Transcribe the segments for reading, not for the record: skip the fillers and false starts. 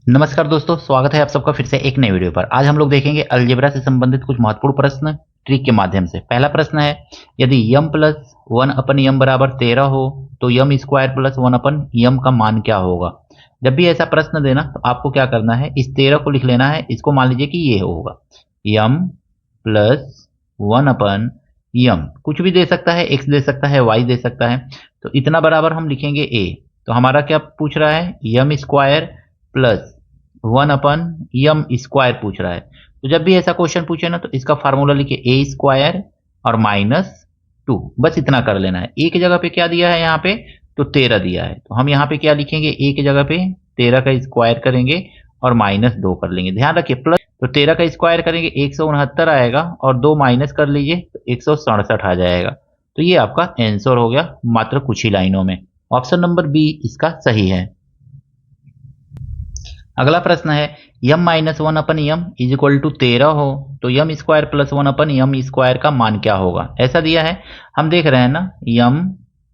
नमस्कार दोस्तों, स्वागत है आप सबका फिर से एक नई वीडियो पर। आज हम लोग देखेंगे अलजेब्रा से संबंधित कुछ महत्वपूर्ण प्रश्न ट्रिक के माध्यम से। पहला प्रश्न है, यदि यम प्लस वन अपन यम बराबर 13 हो तो M square plus one upon M का मान क्या होगा। जब भी ऐसा प्रश्न देना तो आपको क्या करना है, इस 13 को लिख लेना है। इसको मान लीजिए कि ये होगा यम प्लस वन अपन यम, कुछ भी दे सकता है, एक्स दे सकता है, वाई दे सकता है। तो इतना बराबर हम लिखेंगे ए। तो हमारा क्या पूछ रहा है, M square plus one upon M square पूछ रहा है। तो जब भी ऐसा क्वेश्चन पूछे ना तो इसका फार्मूला लिखिए ए स्क्वायर और -2, बस इतना कर लेना है। ए की जगह पे क्या दिया है यहाँ पे, तो 13 दिया है। तो हम यहाँ पे क्या लिखेंगे, ए की जगह पे 13 का स्क्वायर करेंगे और -2 कर लेंगे। ध्यान रखिए प्लस, तो 13 का स्क्वायर करेंगे 169 आएगा और 2 माइनस कर लीजिए तो 167 आ जाएगा। तो ये आपका आंसर हो गया मात्र कुछ ही लाइनों में। ऑप्शन नंबर बी इसका सही है। अगला प्रश्न है, M minus one upon M is equal to 13 हो तो M square plus one upon M square का मान क्या होगा। ऐसा दिया है, हम देख रहे हैं ना, M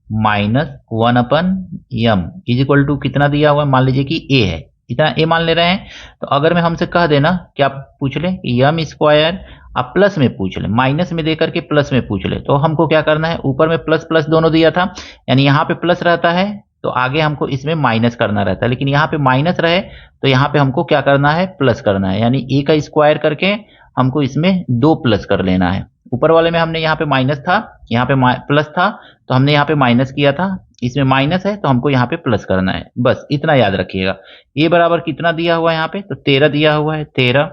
minus one upon M is equal to कितना दिया हुआ है, मान लीजिए कि ए है, इतना ए मान ले रहे हैं। तो अगर मैं हमसे कह देना क्या पूछ ले, यम स्क्वायर आप प्लस में पूछ ले, माइनस में देकर के प्लस में पूछ ले, तो हमको क्या करना है, ऊपर में प्लस प्लस दोनों दिया था, यानी यहाँ पे प्लस रहता है तो आगे हमको इसमें माइनस करना रहता है, लेकिन यहाँ पे माइनस रहे तो यहाँ पे हमको क्या करना है, प्लस करना है। यानी ए का स्क्वायर करके हमको इसमें 2 प्लस कर लेना है। ऊपर वाले में हमने यहाँ पे माइनस था, यहाँ पे प्लस था, तो हमने यहाँ पे माइनस किया था, इसमें माइनस है तो हमको यहाँ पे प्लस करना है। बस इतना याद रखिएगा। ए बराबर कितना दिया हुआ है यहाँ पे, तो 13 दिया हुआ है, 13।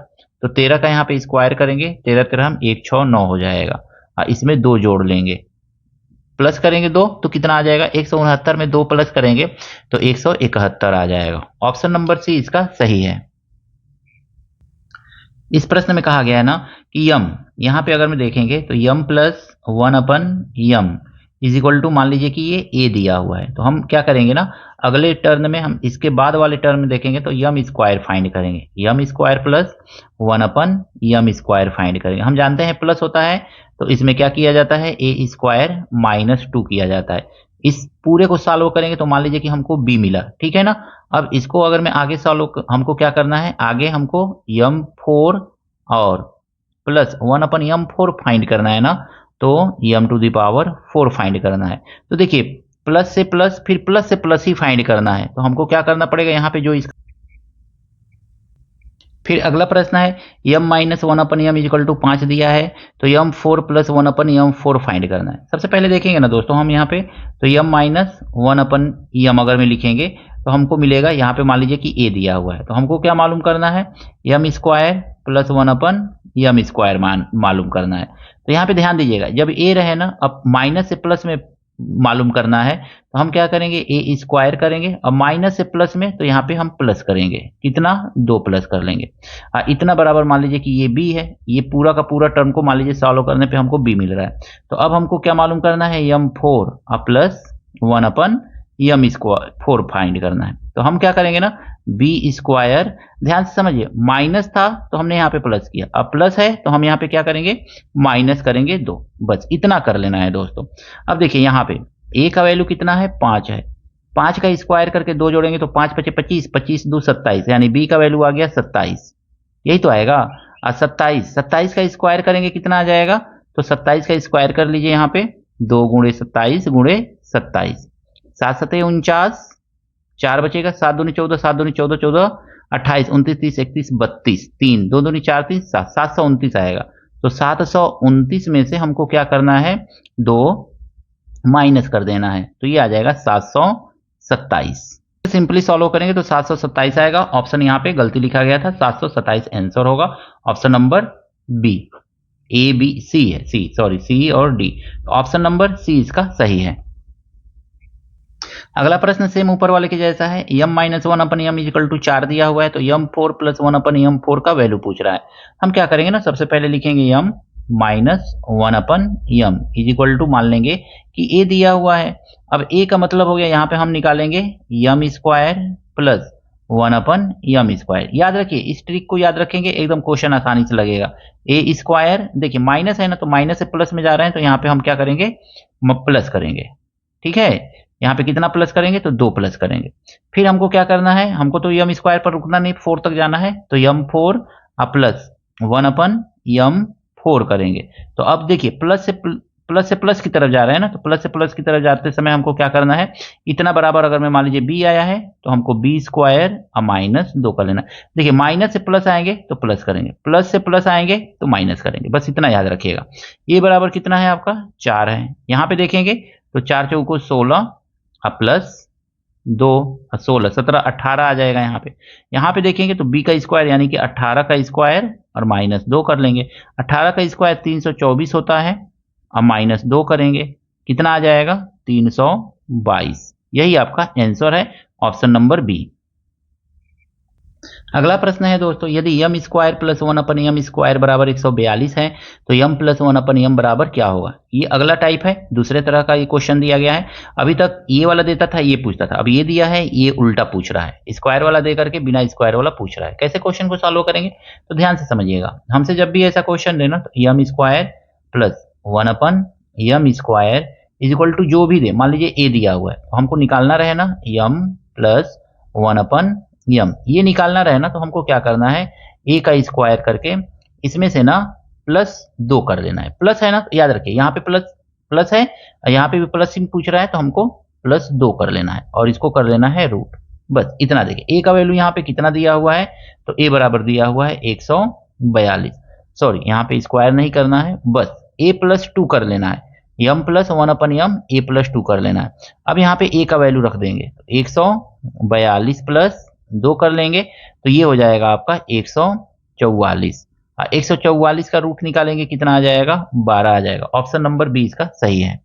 तो 13 का यहाँ पे स्क्वायर करेंगे, 13 13 हम 1 6 9 हो जाएगा। इसमें 2 जोड़ लेंगे, प्लस करेंगे 2 तो कितना आ जाएगा, 169 में 2 प्लस करेंगे तो 171 आ जाएगा। ऑप्शन नंबर सी इसका सही है। इस प्रश्न में कहा गया है ना कि यम, यहां पे अगर में देखेंगे तो M plus one upon M is equal to, मान लीजिए कि ये ए दिया हुआ है, तो हम क्या करेंगे ना, अगले टर्म में हम इसके बाद वाले टर्म में देखेंगे तो यम स्क्वायर फाइंड करेंगे, यम square plus one upon M square find करेंगे। हम जानते हैं प्लस होता है तो इसमें क्या किया जाता है, ए स्क्वायर -2 किया जाता है। इस पूरे को सॉल्व करेंगे तो मान लीजिए कि हमको बी मिला, ठीक है ना। अब इसको अगर मैं आगे सॉल्व, हमको क्या करना है, आगे हमको यम 4 और plus one upon M 4 find करना है ना, तो M to the power 4 find करना है। तो देखिए प्लस से प्लस, फिर प्लस से प्लस ही फाइंड करना है, तो हमको क्या करना पड़ेगा यहाँ पे जो इस, फिर अगला प्रश्न है, M minus one upon M is equal to 5 दिया है तो M 4 plus one upon M 4 find करना है। सबसे पहले देखेंगे ना दोस्तों हम यहाँ पे, तो यम माइनस वन अपन यम अगर में लिखेंगे तो हमको मिलेगा, यहाँ पे मान लीजिए कि ए दिया हुआ है, तो हमको क्या मालूम करना है, M square plus one upon M square मालूम करना है। तो यहाँ पे ध्यान दीजिएगा, जब ए रहे ना, अब माइनस से प्लस में मालूम करना है तो हम क्या करेंगे, ए स्क्वायर करेंगे और माइनस से प्लस में, तो यहाँ पे हम प्लस करेंगे, कितना 2 प्लस कर लेंगे। इतना बराबर मान लीजिए कि ये बी है, ये पूरा का पूरा टर्म को मान लीजिए सॉल्व करने पे हमको बी मिल रहा है। तो अब हमको क्या मालूम करना है, यम 4 plus one upon M square 4 find करना है। तो हम क्या करेंगे ना, बी स्क्वायर, ध्यान से समझिए, माइनस था तो हमने यहाँ पे प्लस किया, अब प्लस है तो हम यहाँ पे क्या करेंगे, माइनस करेंगे 2, बस इतना कर लेना है दोस्तों। अब देखिए यहाँ पे ए का वैल्यू कितना है, 5 है, 5 का स्क्वायर करके 2 जोड़ेंगे तो 5 पचे 25, 25 2 27, यानी बी का वैल्यू आ गया 27, यही तो आएगा। 27, 27 का स्क्वायर करेंगे कितना आ जाएगा, तो 27 का स्क्वायर कर लीजिए यहाँ पे, 2 गुणे 27 गुणे 27, 7 7 49, 4 बचेगा, 7 दूनी 14, 7 दूनी 14, 14 28, 29 30 31 32, 3 2 दूनी 4 3 7, 729 आएगा। तो 729 में से हमको क्या करना है, 2 माइनस कर देना है, तो ये आ जाएगा 727। सिंपली सॉल्व करेंगे तो 727 आएगा। ऑप्शन यहाँ पे गलती लिखा गया था, 727 आंसर होगा। Option number B, A B C है, सी सॉरी सी और डी, ऑप्शन नंबर सी इसका सही है। अगला प्रश्न सेम ऊपर वाले के जैसा है, M minus one upon M is equal to 4 दिया हुआ है तो M 4 plus one upon M 4 का वैल्यू पूछ रहा है। हम क्या करेंगे ना, सबसे पहले लिखेंगे M minus one upon M is equal to, मान लेंगे कि ए दिया हुआ है। अब ए का मतलब हो गया, यहाँ पे हम निकालेंगे यम square plus one upon M square. याद रखिए, इस ट्रिक को याद रखेंगे, एकदम क्वेश्चन आसानी से लगेगा। ए स्क्वायर, देखिए माइनस है ना, तो माइनस से प्लस में जा रहे हैं तो यहाँ पे हम क्या करेंगे, प्लस करेंगे, ठीक है। यहाँ पे कितना प्लस करेंगे तो 2 प्लस करेंगे। फिर हमको क्या करना है, हमको तो यम स्क्वायर पर रुकना नहीं, 4 तक जाना है, तो यम 4 प्लस 1 अपन यम 4 करेंगे। तो अब देखिए प्लस से प्लस की तरफ जा रहे हैं ना, तो प्लस से प्लस की तरफ जाते समय हमको क्या करना है, इतना बराबर अगर मैं मान लीजिए बी आया है तो हमको बी स्क्वायर और माइनस 2 कर लेना। देखिए माइनस से प्लस आएंगे तो प्लस करेंगे, प्लस से प्लस आएंगे तो माइनस करेंगे, बस इतना याद रखिएगा। ये बराबर कितना है आपका 4 है। यहाँ पे देखेंगे तो 4 चौको 16 प्लस 2 16 17 18 आ जाएगा। यहाँ पे देखेंगे तो b का स्क्वायर यानी कि 18 का स्क्वायर और माइनस 2 कर लेंगे। 18 का स्क्वायर 324 होता है, अब माइनस 2 करेंगे, कितना आ जाएगा 322। यही आपका आंसर है, ऑप्शन नंबर बी। अगला प्रश्न है दोस्तों, यदि यम square plus 1 upon M square बराबर 142 है तो यम प्लस 1 अपन यम बराबर क्या होगा। ये अगला टाइप है, दूसरे तरह का ये क्वेश्चन दिया गया है। अभी तक ये वाला देता था, ये पूछता था, अब ये दिया है, ये उल्टा पूछ रहा है, स्क्वायर वाला दे करके बिना स्क्वायर वाला पूछ रहा है। कैसे क्वेश्चन को सॉल्व करेंगे तो ध्यान से समझिएगा। हमसे जब भी ऐसा क्वेश्चन देना तो M square plus 1 upon M square is equal to जो भी दे, मान लीजिए ए दिया हुआ है तो हमको निकालना रहे ना यम प्लस 1 अपन यम, ये निकालना रहे ना, तो हमको क्या करना है, ए का स्क्वायर करके इसमें से ना प्लस 2 कर देना है। प्लस है ना, तो याद रखिए यहाँ पे प्लस है, यहाँ पे भी प्लस ही पूछ रहा है तो हमको प्लस 2 कर लेना है और इसको कर लेना है रूट। बस इतना देखिए, ए का वैल्यू यहाँ पे कितना दिया हुआ है तो ए बराबर दिया हुआ है 142। सॉरी, यहाँ पे स्क्वायर नहीं करना है, बस ए प्लस 2 कर लेना है, यम प्लस 1 अपन यम ए प्लस 2 कर लेना है। अब यहाँ पे ए का वैल्यू रख देंगे, 142 प्लस 2 कर लेंगे तो ये हो जाएगा आपका 144। 144 का रूट निकालेंगे, कितना आ जाएगा 12 आ जाएगा। ऑप्शन नंबर बी इसका सही है।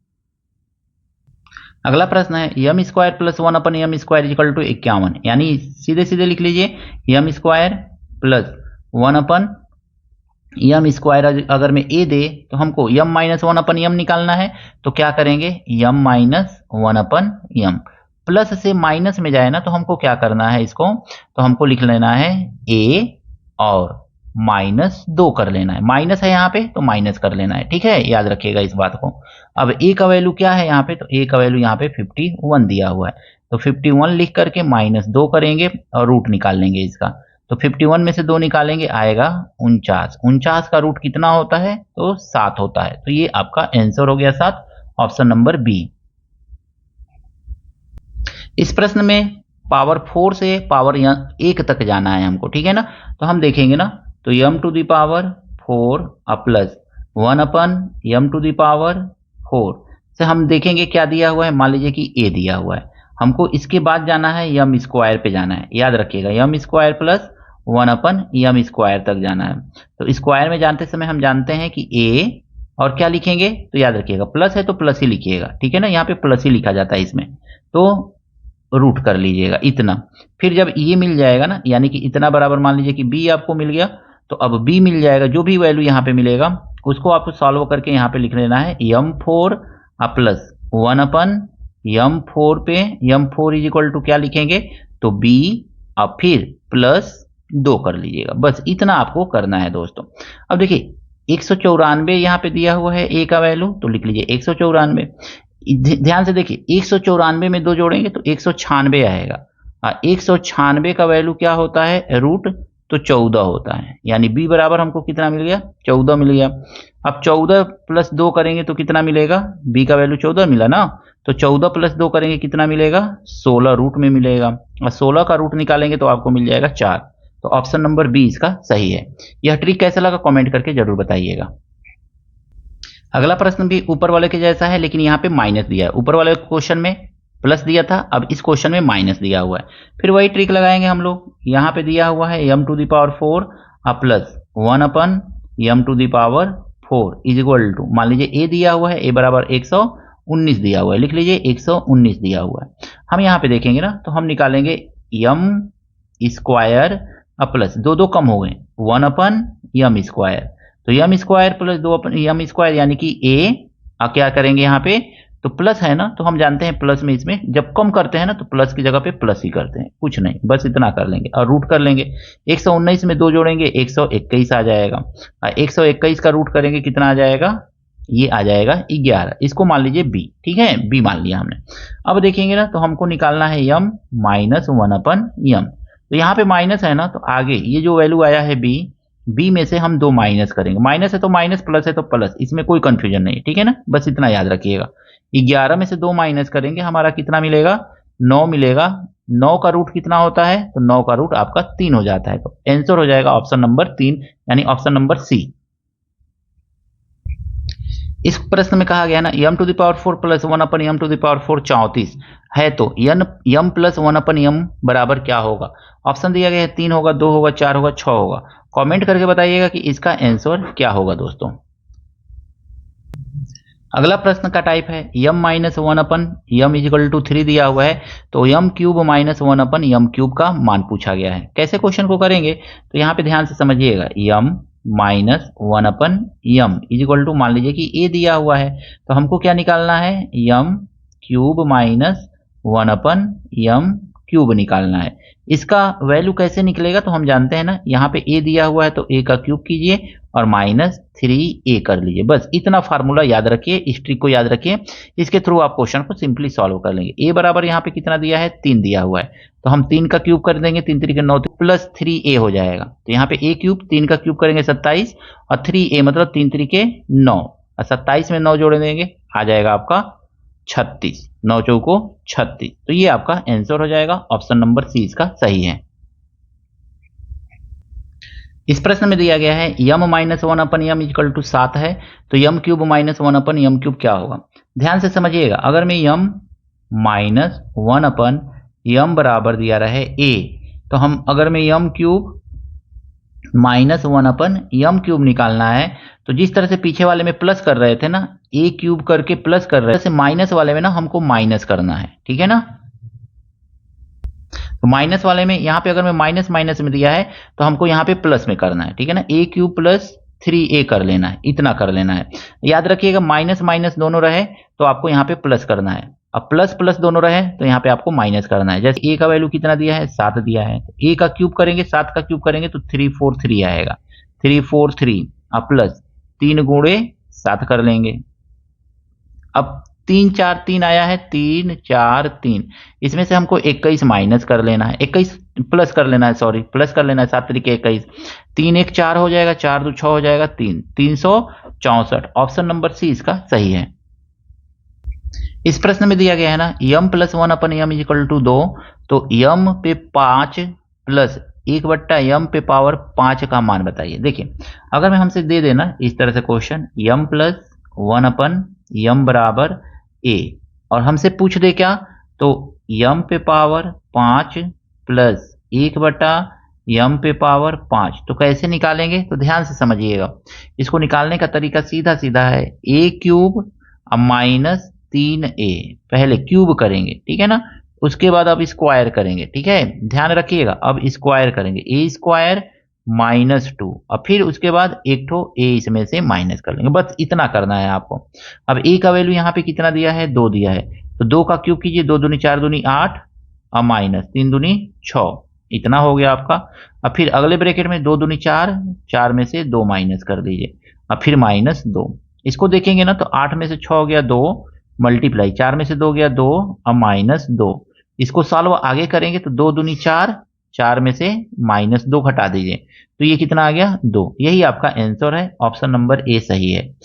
अगला प्रश्न है, M square plus 1 upon M square equal to 51, यानी सीधे सीधे लिख लीजिए M square plus 1 upon M square अगर मैं ए दे तो हमको यम माइनस 1 अपन यम निकालना है, तो क्या करेंगे यम माइनस 1 अपन यम। प्लस से माइनस में जाए ना तो हमको क्या करना है, इसको तो हमको लिख लेना है ए और माइनस 2 कर लेना है, माइनस है यहाँ पे तो माइनस कर लेना है, ठीक है, याद रखिएगा इस बात को। अब ए का वैल्यू क्या है यहाँ पे, तो ए का वैल्यू यहाँ पे 51 दिया हुआ है, तो 51 लिख करके माइनस 2 करेंगे और रूट निकाल लेंगे इसका। तो 51 में से 2 निकालेंगे आएगा 49। 49 का रूट कितना होता है तो 7 होता है, तो ये आपका आंसर हो गया 7, ऑप्शन नंबर बी। इस प्रश्न में पावर 4 से पावर 1 तक जाना है हमको, ठीक है ना, तो हम देखेंगे ना, तो M to the power 4 plus 1 upon M to the power 4 से हम देखेंगे क्या दिया हुआ है, मान लीजिए कि ए दिया हुआ है, हमको इसके बाद जाना है यम स्क्वायर पे जाना है, याद रखिएगा यम square plus 1 upon M square तक जाना है। तो स्क्वायर में जानते समय हम जानते हैं कि ए और क्या लिखेंगे, तो याद रखिएगा प्लस है तो प्लस ही लिखिएगा, ठीक है ना, यहाँ पे प्लस ही लिखा जाता है इसमें, तो रूट कर लीजिएगा इतना। फिर जब ये मिल जाएगा ना, यानी कि इतना बराबर मान लीजिए कि b आपको मिल गया, तो अब b मिल जाएगा, जो भी वैल्यू यहाँ पे मिलेगा उसको आपको सॉल्व करके यहाँ पे लिख लेना है यम 4 प्लस 1 अपन यम 4 पे यम 4 इज इक्वल टू क्या लिखेंगे तो b और फिर प्लस 2 कर लीजिएगा, बस इतना आपको करना है दोस्तों। अब देखिए 194 यहाँ पे दिया हुआ है a का वैल्यू, तो लिख लीजिए 194। ध्यान से देखिए 194 में 2 जोड़ेंगे तो 196 आएगा, 196 का वैल्यू क्या होता है रूट तो 14 होता है, यानी b बराबर हमको कितना मिल गया 14 मिल गया। अब 14 प्लस 2 करेंगे तो कितना मिलेगा, b का वैल्यू 14 मिला ना, तो 14 प्लस 2 करेंगे कितना मिलेगा 16 रूट में मिलेगा, और 16 का रूट निकालेंगे तो आपको मिल जाएगा 4। तो ऑप्शन नंबर बी इसका सही है। यह ट्रिक कैसा लगा कमेंट करके जरूर बताइएगा। अगला प्रश्न भी ऊपर वाले के जैसा है, लेकिन यहाँ पे माइनस दिया है, ऊपर वाले क्वेश्चन में प्लस दिया था, अब इस क्वेश्चन में माइनस दिया हुआ है। फिर वही ट्रिक लगाएंगे हम लोग, यहाँ पे दिया हुआ है M to the power 4 plus 1 upon M to the power 4 is equal to, मान लीजिए ए दिया हुआ है, ए बराबर 119 दिया हुआ है, लिख लीजिए 119 दिया हुआ है। हम यहाँ पे देखेंगे ना, तो हम निकालेंगे यम स्क्वायर प्लस 2 कम हो गए 1 अपन यम स्क्वायर, तो यम स्क्वायर प्लस 2 अपन यम स्क्वायर यानी कि ए, क्या करेंगे यहाँ पे तो प्लस है ना, तो हम जानते हैं प्लस में इसमें जब कम करते हैं ना तो प्लस की जगह पे प्लस ही करते हैं, कुछ नहीं, बस इतना कर लेंगे और रूट कर लेंगे। 119 में 2 जोड़ेंगे 121 आ जाएगा, 121 का रूट करेंगे कितना आ जाएगा ये आ जाएगा 11, इसको मान लीजिए b, ठीक है, b मान लिया हमने। अब देखेंगे ना तो हमको निकालना है m माइनस 1/m। तो यहाँ पे माइनस है ना, तो आगे ये जो वैल्यू आया है b में से हम 2 माइनस करेंगे, माइनस है तो माइनस, प्लस है तो प्लस, इसमें कोई कंफ्यूजन नहीं है, ठीक है ना, बस इतना याद रखिएगा। 11 में से 2 माइनस करेंगे, हमारा कितना मिलेगा, 9 मिलेगा। 9 का रूट कितना होता है, तो 9 का रूट आपका 3 हो जाता है। तो आंसर हो जाएगा ऑप्शन नंबर 3, यानी ऑप्शन नंबर सी। इस प्रश्न में कहा गया ना m to the power 4 plus 1/m to the power 4 34 है, तो m प्लस 1/m बराबर क्या होगा। ऑप्शन दिया गया है 3 होगा, 2 होगा, 4 होगा, 6 होगा। कमेंट करके बताइएगा कि इसका आंसर क्या होगा दोस्तों। अगला प्रश्न का टाइप है m minus 1/m is equal to 3 दिया हुआ है, तो m cube minus 1/m cube का मान पूछा गया है। कैसे क्वेश्चन को करेंगे, तो यहाँ पे ध्यान से समझिएगा, m minus 1/m is equal to, मान लीजिए कि a दिया हुआ है, तो हमको क्या निकालना है, m cube minus 1/m cube निकालना है। इसका वैल्यू कैसे निकलेगा, तो हम जानते हैं ना, यहाँ पे a दिया हुआ है तो a का क्यूब कीजिए और माइनस 3a कर लीजिए। बस इतना फार्मूला याद रखिए, इस ट्रिक को याद रखिए, इसके थ्रू आप क्वेश्चन को सिंपली सॉल्व कर लेंगे। a बराबर यहाँ पे कितना दिया है, 3 दिया हुआ है, तो हम 3 का क्यूब कर देंगे, 3 3 9 प्लस 3a हो जाएगा। तो यहाँ पे a क्यूब, 3 का क्यूब करेंगे 27 और 3a मतलब 3 3 9 और 27 में 9 जोड़ देंगे, आ जाएगा आपका 36, 9 चौको 36। तो ये आपका आंसर हो जाएगा, ऑप्शन नंबर सी इसका सही है। इस प्रश्न में दिया गया है m minus 1/m equal to 7 है, तो m cube minus 1/m cube क्या होगा। ध्यान से समझिएगा, अगर मैं m माइनस 1/m बराबर दिया रहे a, तो हम अगर मैं m cube minus 1/m cube निकालना है, तो जिस तरह से पीछे वाले में प्लस कर रहे थे ना, a क्यूब करके प्लस कर रहे थे, माइनस वाले में ना हमको माइनस करना है, ठीक है ना। तो माइनस वाले में यहाँ पे अगर मैं माइनस माइनस में दिया है, तो हमको यहाँ पे प्लस में करना है, ठीक है ना, a क्यूब प्लस 3a कर लेना है, इतना कर लेना है। याद रखिएगा, माइनस माइनस दोनों रहे तो आपको यहाँ पे प्लस करना है, अब प्लस प्लस दोनों रहे तो यहाँ पे आपको माइनस करना है। जैसे a का वैल्यू कितना दिया है, 7 दिया है, a का क्यूब करेंगे, 7 का क्यूब करेंगे तो 343 आएगा, 343 अब प्लस 3 गुणे 7 कर लेंगे। अब 3 4 3 आया है, 3 4 3, इसमें से हमको 21 माइनस कर लेना है, 21 प्लस कर लेना है, सॉरी प्लस कर लेना है, 7 3 21, 3 1 4 हो जाएगा, 4 2 6 हो जाएगा, 3 364। ऑप्शन नंबर सी इसका सही है। इस प्रश्न में दिया गया है ना m plus 1/m equal to 2, तो m पे 5 प्लस 1/m पे पावर 5 का मान बताइए। देखिए, अगर मैं हमसे दे देना इस तरह से क्वेश्चन, m प्लस 1/m बराबर a, और हमसे पूछ दे क्या, तो m पे पावर 5 प्लस 1/m पे पावर 5, तो कैसे निकालेंगे, तो ध्यान से समझिएगा। इसको निकालने का तरीका सीधा सीधा है, a क्यूब माइनस 3a, पहले क्यूब करेंगे, ठीक है ना, उसके बाद अब स्क्वायर करेंगे, ठीक है, ध्यान रखिएगा। अब स्क्वायर करेंगे, a स्क्वायर माइनस 2, और फिर उसके बाद एक ठो a इसमें से माइनस कर लेंगे, बस इतना करना है आपको। अब a का वैल्यू यहाँ पे कितना दिया है, 2 दिया है, तो 2 का क्यूब कीजिए, 2 दूनी 4 दूनी 8 और माइनस 3 दूनी 6, इतना हो गया आपका। अब फिर अगले ब्रैकेट में 2 दूनी 4, 4 में से 2 माइनस कर दीजिए, अब फिर माइनस 2। इसको देखेंगे ना तो 8 में से 6 हो गया 2, मल्टीप्लाई 4 में से 2 गया 2 और माइनस 2। इसको सॉल्व आगे करेंगे तो 2 दूनी 4, 4 में से माइनस 2 घटा दीजिए, तो ये कितना आ गया 2। यही आपका आंसर है, ऑप्शन नंबर ए सही है।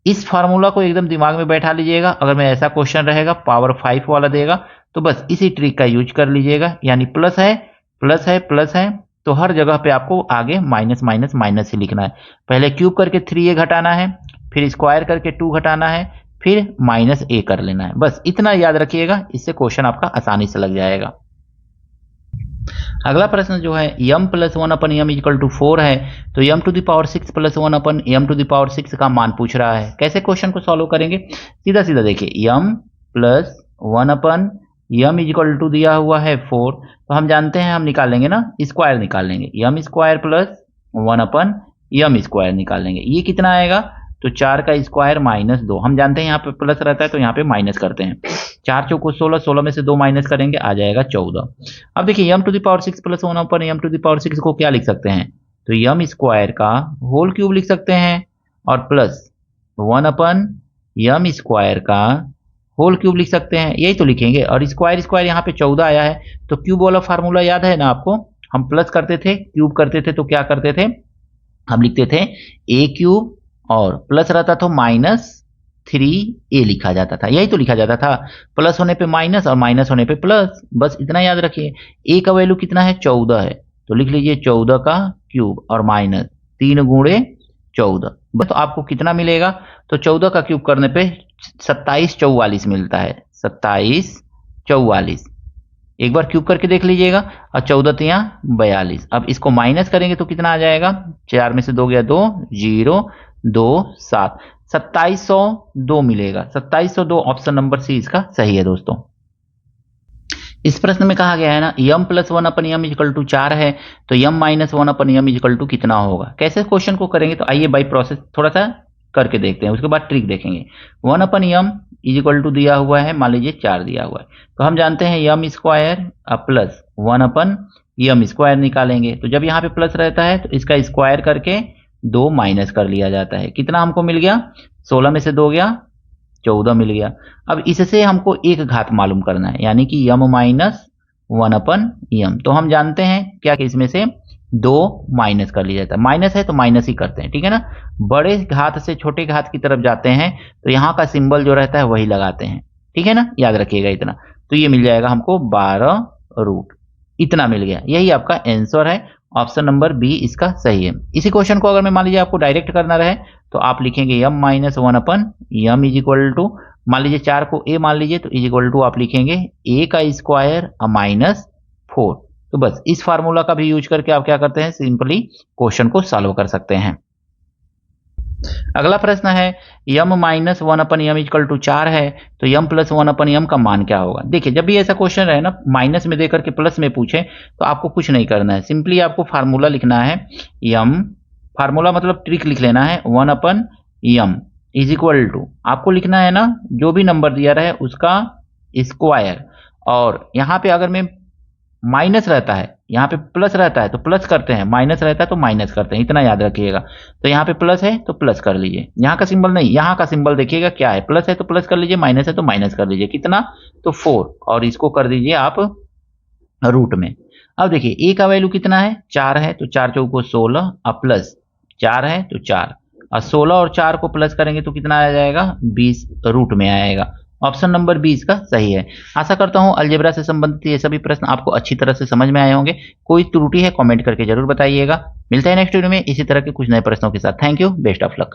इस फार्मूला को एकदम दिमाग में बैठा लीजिएगा, अगर मैं ऐसा क्वेश्चन रहेगा पावर 5 वाला देगा तो बस इसी ट्रिक का यूज कर लीजिएगा, यानी प्लस है प्लस है प्लस है, तो हर जगह पे आपको आगे माइनस माइनस माइनस ही लिखना है। पहले क्यूब करके 3a घटाना है, फिर स्क्वायर करके 2 घटाना है, फिर माइनस a कर लेना है, बस इतना याद रखिएगा, इससे क्वेश्चन आपका आसानी से लग जाएगा। अगला प्रश्न जो है m plus 1/m equal to 4 है, तो m to the power 6 plus 1/m to the power 6 का मान पूछ रहा है। कैसे क्वेश्चन को सॉल्व करेंगे, सीधा सीधा देखिए, m plus 1/m equal to दिया हुआ है 4, तो हम जानते हैं हम निकालेंगे ना, स्क्वायर निकाल लेंगे, m square plus 1/m square निकाल लेंगे, ये कितना आएगा, तो 4 का स्क्वायर माइनस 2, हम जानते हैं यहाँ पे प्लस रहता है तो यहाँ पे माइनस करते हैं, 4 चौको 16, 16 में से 2 माइनस करेंगे, आ जाएगा 14। अब देखिए m to the power 6 plus 1/m to the power 6 को क्या लिख सकते हैं, तो m स्क्वायर का होल क्यूब लिख सकते हैं और प्लस 1/m² का होल क्यूब लिख सकते हैं, यही तो लिखेंगे। और स्क्वायर स्क्वायर यहाँ पे 14 आया है, तो क्यूब वाला फार्मूला याद है ना आपको, हम प्लस करते थे क्यूब करते थे तो क्या करते थे, हम लिखते थे a³ और प्लस रहता तो -3a लिखा जाता था, यही तो लिखा जाता था। प्लस होने पे माइनस और माइनस होने पे प्लस, बस इतना याद रखिए। a का वैल्यू कितना है, 14 है, तो लिख लीजिए 14 का क्यूब और माइनस 3 गुणे 14, बस। तो आपको कितना मिलेगा, तो 14 का क्यूब करने पे 2744 मिलता है, 2744। एक बार क्यूब करके देख लीजिएगा, और 14 तिया 42। अब इसको माइनस करेंगे तो कितना आ जाएगा, 4 में से 2 गया 2, 0 2 7, 2702 मिलेगा। 2702 ऑप्शन नंबर सी इसका सही है दोस्तों। इस प्रश्न में कहा गया है ना, m+1/m=4 है, तो m-1/m कितना होगा। कैसे क्वेश्चन को करेंगे, तो आइए बाई प्रोसेस थोड़ा सा करके देखते हैं, उसके बाद ट्रिक देखेंगे। 1/m दिया हुआ है, मान लीजिए 4 दिया हुआ है, तो हम जानते हैं m² प्लस 1/m² निकालेंगे। तो जब यहाँ पे प्लस रहता है तो इसका स्क्वायर करके 2 माइनस कर लिया जाता है। कितना हमको मिल गया, 16 में से 2 गया 14 मिल गया। अब इससे हमको एक घात मालूम करना है, यानी कि m-1/m। तो हम जानते हैं क्या कि इसमें से 2 माइनस कर लिया जाता है, माइनस है तो माइनस ही करते हैं, ठीक है ना। बड़े घात से छोटे घात की तरफ जाते हैं तो यहाँ का सिंबल जो रहता है वही लगाते हैं, ठीक है ना, याद रखिएगा इतना। तो ये मिल जाएगा हमको 12√, इतना मिल गया। यही आपका आंसर है, ऑप्शन नंबर बी इसका सही है। इसी क्वेश्चन को अगर मैं मान लीजिए आपको डायरेक्ट करना रहे तो आप लिखेंगे m-1/m इज इक्वल टू, मान लीजिए 4 को a मान लीजिए, तो इज इक्वल टू आप लिखेंगे a का स्क्वायर -4। तो बस इस फार्मूला का भी यूज करके आप क्या करते हैं, सिंपली क्वेश्चन को सॉल्व कर सकते हैं। अगला प्रश्न है, m-1/m=4 है, तो m+1/m का मान क्या होगा। देखिए जब भी ऐसा क्वेश्चन रहे ना, माइनस में देकर के प्लस में पूछे, तो आपको कुछ नहीं करना है, सिंपली आपको फार्मूला लिखना है। फार्मूला मतलब ट्रिक लिख लेना है, 1/m इज इक्वल टू, आपको लिखना है ना जो भी नंबर दिया रहे उसका स्क्वायर। और यहाँ पे अगर मैं माइनस रहता है, यहाँ पे प्लस रहता है तो प्लस करते हैं, माइनस रहता है तो माइनस करते हैं, इतना याद रखिएगा। तो यहाँ पे प्लस है तो प्लस कर लीजिए, यहाँ का सिंबल नहीं, यहाँ का सिंबल देखिएगा क्या है, प्लस है तो प्लस कर लीजिए, माइनस है तो माइनस कर लीजिए। कितना, तो 4, और इसको कर दीजिए आप रूट में। अब देखिए a का वैल्यू कितना है, 4 है, तो 4 चौको 16, अब प्लस 4 है तो 4, और 16 और 4 को प्लस करेंगे तो कितना आ जाएगा, 20 रूट में आएगा। ऑप्शन नंबर बी इसका सही है। आशा करता हूं अलजेब्रा से संबंधित ये सभी प्रश्न आपको अच्छी तरह से समझ में आए होंगे। कोई त्रुटि है कमेंट करके जरूर बताइएगा। मिलता है नेक्स्ट वीडियो में इसी तरह के कुछ नए प्रश्नों के साथ। Thank you, best of luck.